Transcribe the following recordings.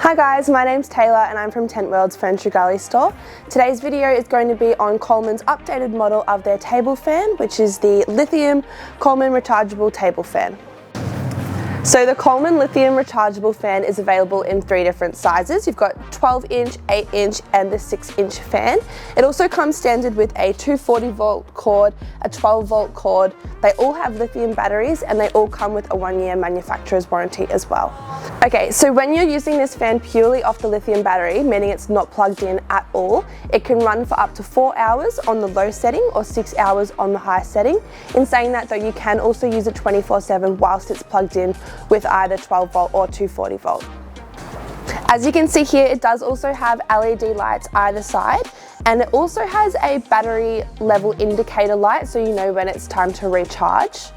Hi guys, my name's Tayla and I'm from Tentworld's Ferntree Gully store. Today's video is going to be on Coleman's updated model of their table fan, which is the Lithium Coleman Rechargeable Table Fan. So the Coleman Lithium Rechargeable Fan is available in 3 different sizes. You've got 12-inch, 8-inch and the 6-inch fan. It also comes standard with a 240-volt cord, a 12-volt cord. They all have lithium batteries and they all come with a 1-year manufacturer's warranty as well. Okay, so when you're using this fan purely off the lithium battery, meaning it's not plugged in at all, it can run for up to 4 hours on the low setting or 6 hours on the high setting. In saying that though, you can also use it 24/7 whilst it's plugged in with either 12-volt or 240-volt. As you can see here, it does also have LED lights either side, and it also has a battery level indicator light so you know when it's time to recharge.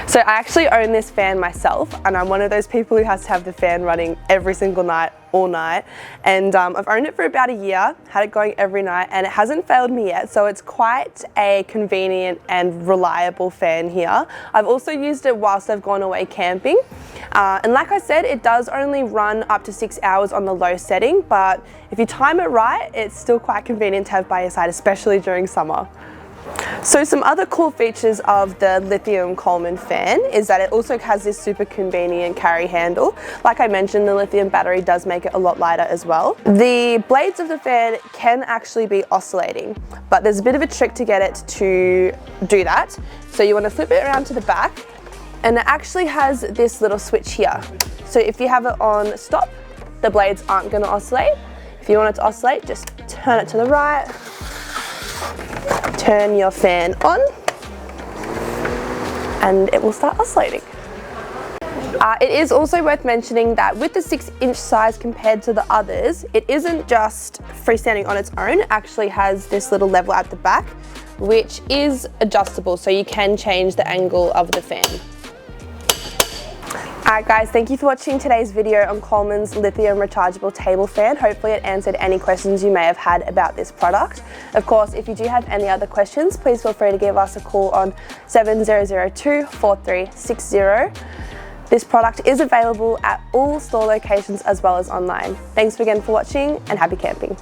So I actually own this fan myself, and I'm one of those people who has to have the fan running every single night, all night. And I've owned it for about a year, had it going every night, and it hasn't failed me yet. So it's quite a convenient and reliable fan here. I've also used it whilst I've gone away camping. And like I said, it does only run up to 6 hours on the low setting, but if you time it right, it's still quite convenient to have by your side, especially during summer. So some other cool features of the Lithium Coleman fan is that it also has this super convenient carry handle. Like I mentioned, the lithium battery does make it a lot lighter as well. The blades of the fan can actually be oscillating, but there's a bit of a trick to get it to do that. So you want to flip it around to the back, and it actually has this little switch here. So if you have it on stop, the blades aren't going to oscillate. If you want it to oscillate, just turn it to the right, turn your fan on, and it will start oscillating. It is also worth mentioning that with the 6-inch size compared to the others, it isn't just freestanding on its own. It actually has this little level at the back, which is adjustable, so you can change the angle of the fan. Alright guys, thank you for watching today's video on Coleman's Lithium Rechargeable Table Fan. Hopefully it answered any questions you may have had about this product. Of course, if you do have any other questions, please feel free to give us a call on 7002-4360. This product is available at all store locations as well as online. Thanks again for watching and happy camping.